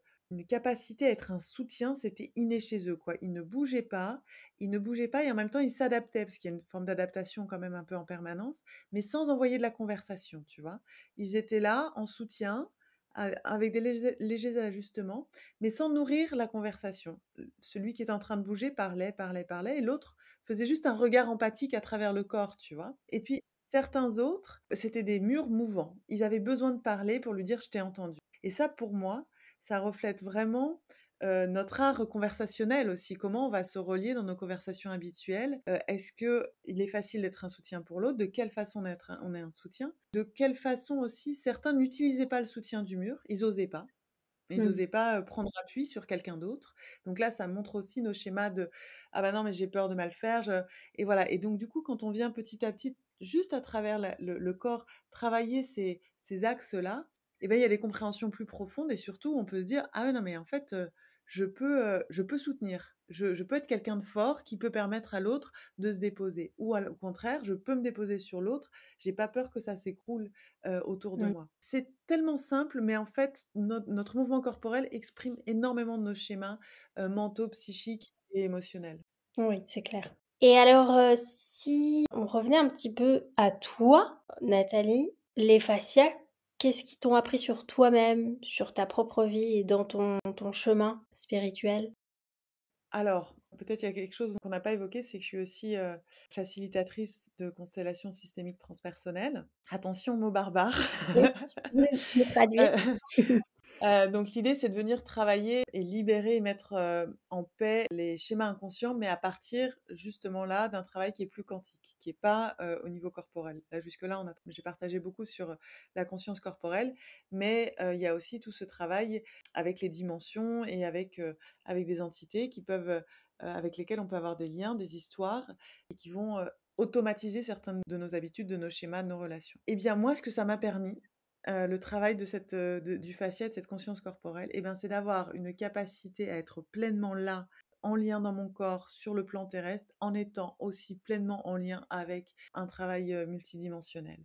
capacité à être un soutien, c'était inné chez eux, quoi. Ils ne bougeaient pas et en même temps, ils s'adaptaient parce qu'il y a une forme d'adaptation quand même un peu en permanence, mais sans envoyer de la conversation, tu vois? Ils étaient là en soutien, avec des légers ajustements, mais sans nourrir la conversation. Celui qui était en train de bouger parlait et l'autre faisait juste un regard empathique à travers le corps, tu vois? Et puis certains autres, c'était des murs mouvants. Ils avaient besoin de parler pour lui dire: «Je t'ai entendu» et ça, pour moi, ça reflète vraiment, notre art conversationnel aussi. Comment on va se relier dans nos conversations habituelles? Est-ce qu'il est facile d'être un soutien pour l'autre? De quelle façon on est un soutien? De quelle façon aussi certains n'utilisaient pas le soutien du mur, ils osaient pas. Ils Mmh. osaient pas, prendre appui sur quelqu'un d'autre. Donc là, ça montre aussi nos schémas de: «Ah bah non, mais j'ai peur de mal faire, je» et voilà et donc du coup, quand on vient petit à petit, juste à travers le corps, travailler ces axes-là et ben, il y a des compréhensions plus profondes et surtout, on peut se dire: «Ah ouais, non, mais en fait, je peux soutenir. Je peux être quelqu'un de fort qui peut permettre à l'autre de se déposer ou au contraire, je peux me déposer sur l'autre. J'ai pas peur que ça s'écroule, autour de Mmh. moi». C'est tellement simple, mais en fait, notre mouvement corporel exprime énormément de nos schémas, mentaux, psychiques et émotionnels. Oui, c'est clair. Et alors, si on revenait un petit peu à toi, Nathalie, les fascias, qu'est-ce qu'ils t'ont appris sur toi-même, sur ta propre vie et dans ton chemin spirituel? Alors, peut-être il y a quelque chose qu'on n'a pas évoqué, c'est que je suis aussi, facilitatrice de constellations systémiques transpersonnelles. Attention, mot barbare. Oui, tu peux me traduire? Donc l'idée, c'est de venir travailler et libérer et mettre, en paix les schémas inconscients, mais à partir justement là d'un travail qui est plus quantique, qui est pas, au niveau corporel. Là, jusque-là, j'ai partagé beaucoup sur, la conscience corporelle, mais il y a aussi tout ce travail avec les dimensions et avec des entités qui peuvent, avec lesquelles on peut avoir des liens, des histoires et qui vont, automatiser certaines de nos habitudes, de nos schémas, de nos relations. Eh bien moi, ce que ça m'a permis, le travail de du fascia, de cette conscience corporelle et ben, c'est d'avoir une capacité à être pleinement là, en lien dans mon corps, sur le plan terrestre, en étant aussi pleinement en lien avec un travail, multidimensionnel.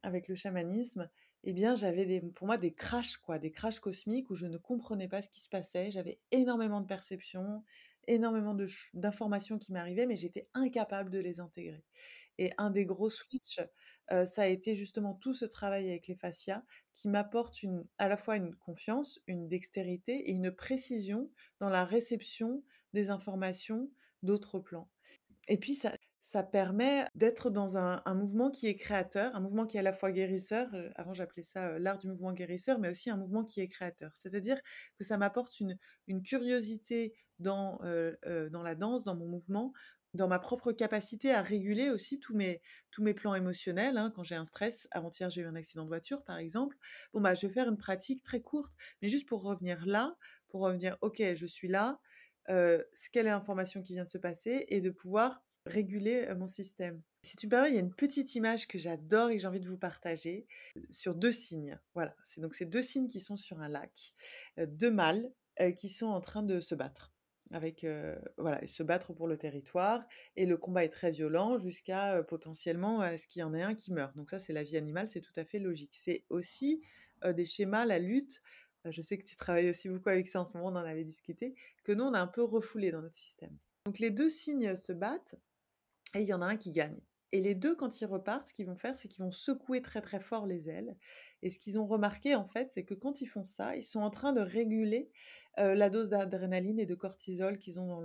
Avec le chamanisme, eh bien, j'avais pour moi des crashs, quoi, des crashs cosmiques où je ne comprenais pas ce qui se passait. J'avais énormément de perceptions, énormément d'informations qui m'arrivaient, mais j'étais incapable de les intégrer. Et un des gros switches, ça a été justement tout ce travail avec les fascias qui m'apporte à la fois une confiance, une dextérité et une précision dans la réception des informations d'autres plans. Et puis ça permet d'être dans un mouvement qui est créateur, un mouvement qui est à la fois guérisseur, avant j'appelais ça, l'art du mouvement guérisseur, mais aussi un mouvement qui est créateur. C'est-à-dire que ça m'apporte une curiosité dans la danse, dans mon mouvement, dans ma propre capacité à réguler aussi tous mes plans émotionnels, hein. Quand j'ai un stress, avant-hier j'ai eu un accident de voiture par exemple, bon bah, je vais faire une pratique très courte, mais juste pour revenir là, pour revenir: «OK, je suis là, quelle est l'information qui vient de se passer?» et de pouvoir réguler, mon système. Si tu me permets, il y a une petite image que j'adore et que j'ai envie de vous partager, sur 2 cygnes. Voilà, c'est 2 cygnes qui sont sur un lac, 2 mâles, qui sont en train de se battre avec, voilà, se battre pour le territoire et le combat est très violent jusqu'à, potentiellement, à ce qu'il y en ait un qui meurt. Donc ça, c'est la vie animale, c'est tout à fait logique. C'est aussi, des schémas, la lutte, je sais que tu travailles aussi beaucoup avec ça en ce moment, on en avait discuté, que nous, on a un peu refoulé dans notre système. Donc les 2 cygnes se battent et il y en a un qui gagne. Et les 2, quand ils repartent, ce qu'ils vont faire, c'est qu'ils vont secouer très, très fort les ailes et ce qu'ils ont remarqué, en fait, c'est que quand ils font ça, ils sont en train de réguler, la dose d'adrénaline et de cortisol qu'ils ont dans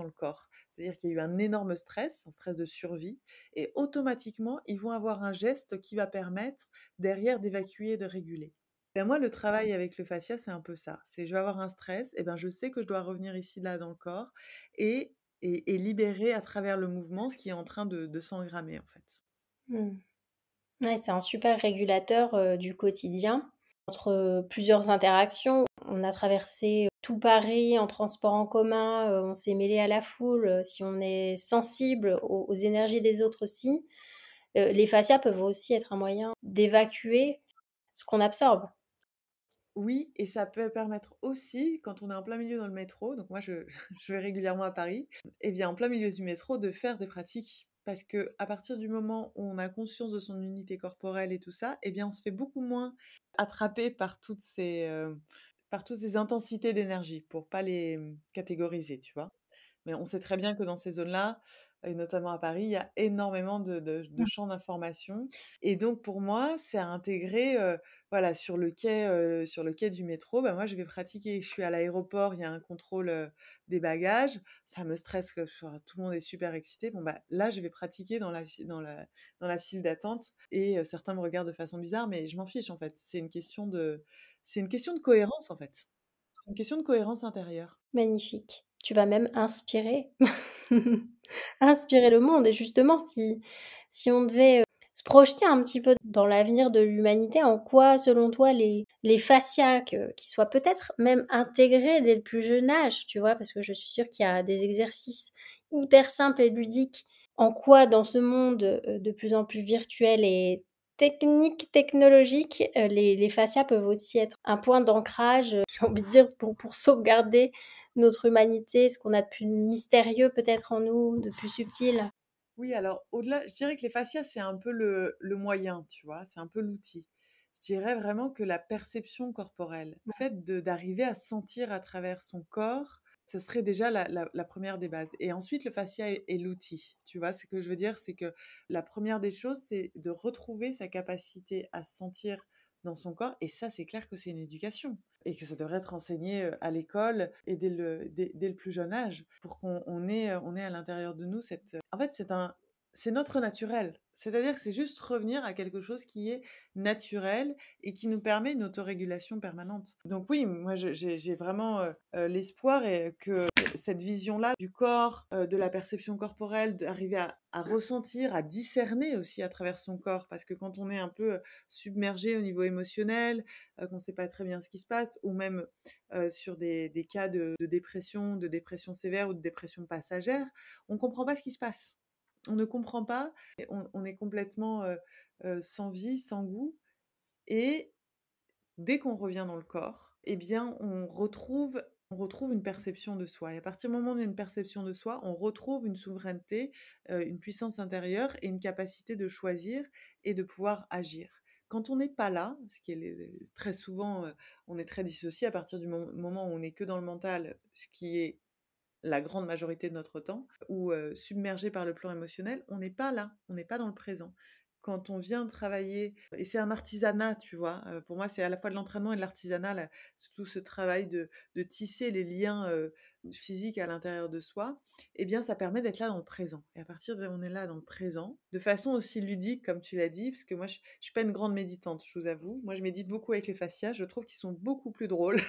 le corps. C'est-à-dire qu'il y a eu un énorme stress, un stress de survie et automatiquement, ils vont avoir un geste qui va permettre derrière d'évacuer et de réguler. Ben moi, le travail avec le fascia, c'est un peu ça. C'est je vais avoir un stress, et ben je sais que je dois revenir ici, là, dans le corps et et libérer à travers le mouvement ce qui est en train de s'engrammer, en fait. Mmh. Ouais, c'est un super régulateur, du quotidien. Entre, plusieurs interactions, on a traversé tout Paris en transport en commun, on s'est mêlé à la foule, si on est sensible aux énergies des autres aussi, les fascias peuvent aussi être un moyen d'évacuer ce qu'on absorbe. Oui, et ça peut permettre aussi, quand on est en plein milieu dans le métro, donc moi je je vais régulièrement à Paris, et bien en plein milieu du métro, de faire des pratiques. Parce que à partir du moment où on a conscience de son unité corporelle et tout ça, eh bien on se fait beaucoup moins attraper par toutes ces intensités d'énergie, pour pas les, catégoriser, tu vois? Mais on sait très bien que dans ces zones-là, et notamment à Paris, il y a énormément de champs d'information et donc pour moi, c'est à intégrer, voilà, sur le quai du métro, bah, moi, je vais pratiquer. Je suis à l'aéroport, il y a un contrôle, des bagages, ça me stresse que enfin, tout le monde est super excité. Bon, bah, là, je vais pratiquer dans la file d'attente et certains me regardent de façon bizarre, mais je m'en fiche, en fait. C'est une question de cohérence, en fait. C'est une question de cohérence intérieure. Magnifique. Tu vas même inspirer inspirer le monde et justement si on devait, se projeter un petit peu dans l'avenir de l'humanité, en quoi selon toi les fascias qui soient peut-être même intégrés dès le plus jeune âge, tu vois? Parce que je suis sûre qu'il y a des exercices hyper simples et ludiques. En quoi dans ce monde, de plus en plus virtuel et technique, technologique, les fascias peuvent aussi être un point d'ancrage, j'ai envie de dire pour sauvegarder notre humanité, ce qu'on a de plus mystérieux peut-être en nous, de plus subtil. Oui, alors au-delà, je dirais que les fascias, c'est un peu le moyen, tu vois? C'est un peu l'outil. Je dirais vraiment que la perception corporelle, le fait d'arriver à sentir à travers son corps, ça serait déjà la 1re des bases et ensuite le fascia est l'outil, tu vois? Ce que je veux dire, c'est que la première des choses, c'est de retrouver sa capacité à sentir dans son corps et ça, c'est clair que c'est une éducation et que ça devrait être enseigné, à l'école et dès le plus jeune âge pour qu'on ait à l'intérieur de nous en fait, c'est notre naturel. C'est-à-dire que c'est juste revenir à quelque chose qui est naturel et qui nous permet une autorégulation permanente. Donc oui, moi j'ai vraiment, l'espoir et que cette vision-là du corps, de la perception corporelle, d'arriver à ressentir, à discerner aussi à travers son corps. Parce que quand on est un peu, submergé au niveau émotionnel, qu'on ne sait pas très bien ce qui se passe ou même, sur des cas de dépression sévère ou de dépression passagère, on ne comprend pas ce qui se passe. On ne comprend pas, et on est complètement, sans vie, sans goût et dès qu'on revient dans le corps, eh bien, on retrouve une perception de soi et à partir du moment où on a une perception de soi, on retrouve une souveraineté, une puissance intérieure et une capacité de choisir et de pouvoir agir. Quand on n'est pas là, ce qui est très souvent, on est très dissocié à partir du moment où on n'est que dans le mental, ce qui est la grande majorité de notre temps, ou submergé par le plan émotionnel, on n'est pas là, on n'est pas dans le présent. Quand on vient travailler, et c'est un artisanat, tu vois, pour moi, c'est à la fois de l'entraînement et de l'artisanat, tout ce travail de tisser les liens physiques à l'intérieur de soi, eh bien, ça permet d'être là dans le présent. Et à partir de on est là dans le présent, de façon aussi ludique, comme tu l'as dit, parce que moi, je ne suis pas une grande méditante, je vous avoue. Moi, je médite beaucoup avec les fascias, je trouve qu'ils sont beaucoup plus drôles.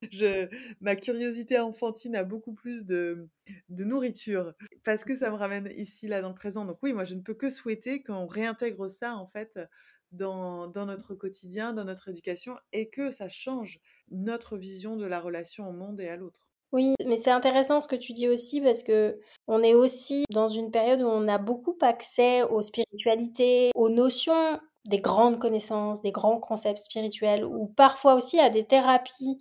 je, Ma curiosité enfantine a beaucoup plus de nourriture parce que ça me ramène ici, là, dans le présent. Donc oui, moi, je ne peux que souhaiter qu'on réintègre ça, en fait, dans notre quotidien, dans notre éducation, et que ça change notre vision de la relation au monde et à l'autre. Oui, mais c'est intéressant ce que tu dis aussi parce que on est aussi dans une période où on a beaucoup accès aux spiritualités, aux notions des grandes connaissances, des grands concepts spirituels, ou parfois aussi à des thérapies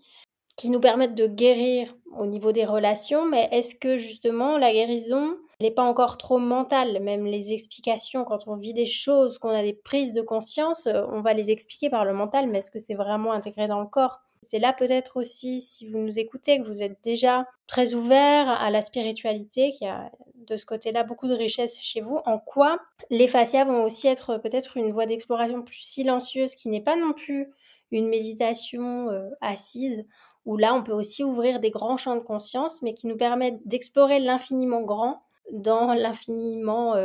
qui nous permettent de guérir au niveau des relations, mais est-ce que justement la guérison n'est pas encore trop mentale? Même les explications, quand on vit des choses, qu'on a des prises de conscience, on va les expliquer par le mental, mais est-ce que c'est vraiment intégré dans le corps? C'est là peut-être aussi, si vous nous écoutez, que vous êtes déjà très ouvert à la spiritualité, qu'il y a de ce côté-là beaucoup de richesse chez vous, en quoi les fascias vont aussi être peut-être une voie d'exploration plus silencieuse, qui n'est pas non plus une méditation assise, où là, on peut aussi ouvrir des grands champs de conscience, mais qui nous permettent d'explorer l'infiniment grand dans l'infiniment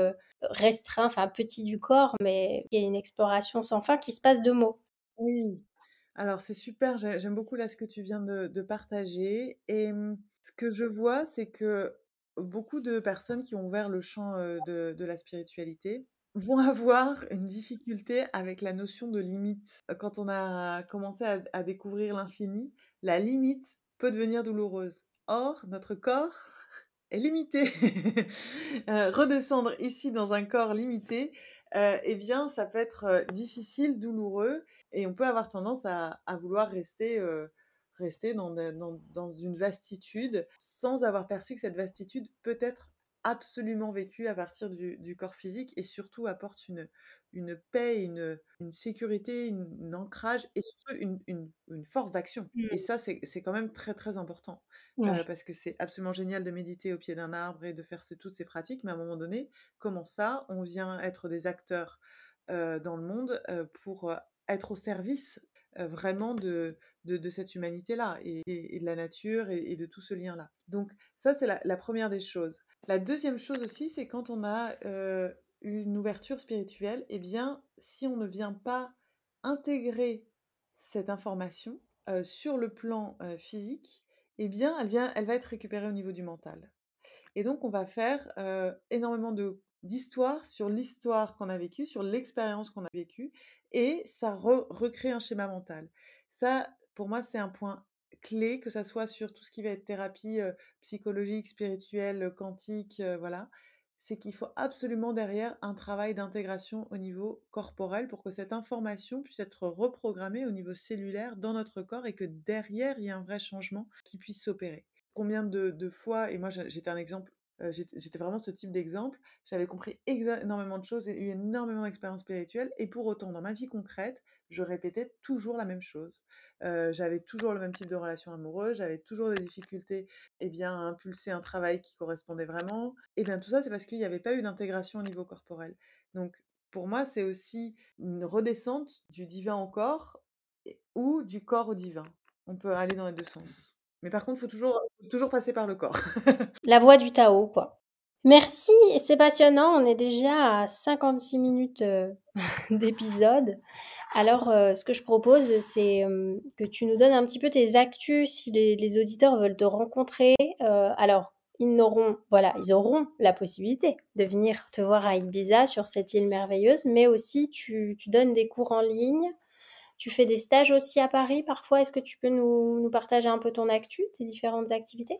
restreint, enfin petit du corps, mais il y a une exploration sans fin qui se passe de mots. Oui. Alors c'est super, j'aime beaucoup là ce que tu viens de partager, et ce que je vois, c'est que beaucoup de personnes qui ont ouvert le champ, de la spiritualité vont avoir une difficulté avec la notion de limite. Quand on a commencé à découvrir l'infini, la limite peut devenir douloureuse. Or, notre corps est limité. Redescendre ici dans un corps limité, eh bien ça peut être, difficile, douloureux, et on peut avoir tendance à vouloir rester dans une vastitude, sans avoir perçu que cette vastitude peut être absolument vécue à partir du corps physique, et surtout apporte une paix, une sécurité, un ancrage, et surtout une force d'action. Et Mm. ça, c'est quand même très, très important, Ouais. parce que c'est absolument génial de méditer au pied d'un arbre et de faire toutes ces pratiques, mais à un moment donné, comment ça, on vient être des acteurs dans le monde, pour être au service vraiment de cette humanité-là, et de la nature, et de tout ce lien-là. Donc ça, c'est la première des choses. La deuxième chose aussi, c'est quand on a une ouverture spirituelle, eh bien, si on ne vient pas intégrer cette information sur le plan physique, eh bien, elle va être récupérée au niveau du mental. Et donc, on va faire énormément d'histoires sur l'histoire qu'on a vécue, sur l'expérience qu'on a vécue, et ça recrée un schéma mental. Ça, pour moi, c'est un point clé, que ça soit sur tout ce qui va être thérapie psychologique, spirituelle, quantique, voilà. C'est qu'il faut absolument derrière un travail d'intégration au niveau corporel pour que cette information puisse être reprogrammée au niveau cellulaire dans notre corps, et que derrière, il y ait un vrai changement qui puisse s'opérer. Combien de fois, et moi j'étais un exemple, j'étais vraiment ce type d'exemple, j'avais compris énormément de choses et eu énormément d'expériences spirituelles, et pour autant dans ma vie concrète, je répétais toujours la même chose. J'avais toujours le même type de relation amoureuse, j'avais toujours des difficultés, eh bien, à impulser un travail qui correspondait vraiment. Et bien tout ça, c'est parce qu'il n'y avait pas eu d'intégration au niveau corporel. Donc pour moi, c'est aussi une redescente du divin au corps, ou du corps au divin. On peut aller dans les deux sens. Mais par contre, faut toujours passer par le corps. La voix du Tao, quoi. Merci, c'est passionnant. On est déjà à 56 minutes d'épisode. Alors, ce que je propose, c'est que tu nous donnes un petit peu tes actus si les auditeurs veulent te rencontrer. Alors, ils auront la possibilité de venir te voir à Ibiza sur cette île merveilleuse, mais aussi tu donnes des cours en ligne. Tu fais des stages aussi à Paris parfois. Est-ce que tu peux nous partager un peu ton actu, tes différentes activités?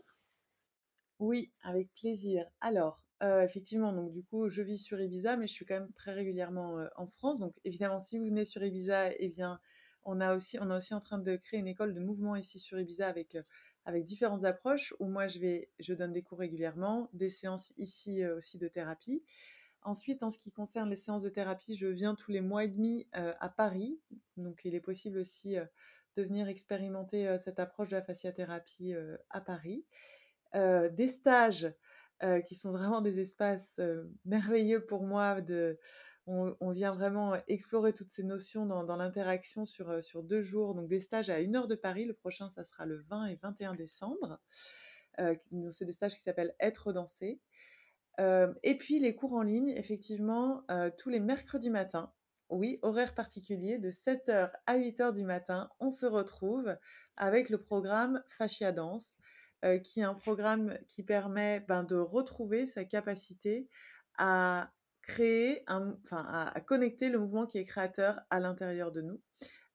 Oui, avec plaisir. Alors, effectivement, donc du coup, je vis sur Ibiza, mais je suis quand même très régulièrement, en France. Donc évidemment, si vous venez sur Ibiza, eh bien, on est aussi en train de créer une école de mouvement ici sur Ibiza, avec différentes approches, où moi je donne des cours régulièrement, des séances ici, aussi de thérapie. Ensuite, en ce qui concerne les séances de thérapie, je viens tous les mois et demi à Paris. Donc, il est possible aussi de venir expérimenter cette approche de la fasciathérapie à Paris. Des stages qui sont vraiment des espaces merveilleux pour moi. On vient vraiment explorer toutes ces notions dans l'interaction sur 2 jours. Donc, des stages à 1 heure de Paris. Le prochain, ça sera le 20 et 21 décembre. C'est des stages qui s'appellent Être dansé. Et puis les cours en ligne, effectivement, tous les mercredis matins. Oui, horaire particulier, de 7h à 8h du matin, on se retrouve avec le programme Fascia Danse, qui est un programme qui permet de retrouver sa capacité à créer, à connecter le mouvement qui est créateur à l'intérieur de nous.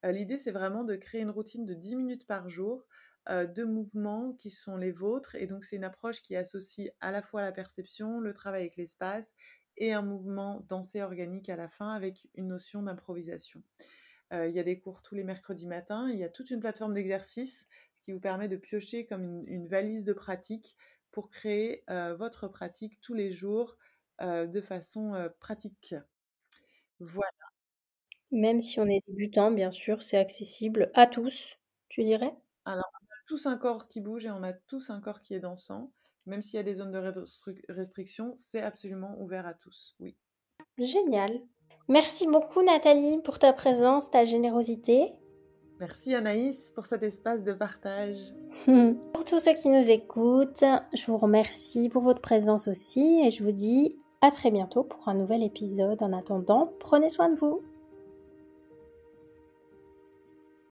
L'idée, c'est vraiment de créer une routine de 10 minutes par jour de mouvements qui sont les vôtres. Et donc, c'est une approche qui associe à la fois la perception, le travail avec l'espace et un mouvement dansé organique à la fin avec une notion d'improvisation. Il y a des cours tous les mercredis matins. Il y a toute une plateforme d'exercices qui vous permet de piocher comme une valise de pratique pour créer votre pratique tous les jours de façon pratique. Voilà. Même si on est débutant, bien sûr, c'est accessible à tous, tu dirais? Alors, on a tous un corps qui bouge et on a tous un corps qui est dansant. Même s'il y a des zones de restriction, c'est absolument ouvert à tous, oui. Génial. Merci beaucoup Nathalie pour ta présence, ta générosité. Merci Anaïs pour cet espace de partage. Pour tous ceux qui nous écoutent, je vous remercie pour votre présence aussi et je vous dis à très bientôt pour un nouvel épisode. En attendant, prenez soin de vous.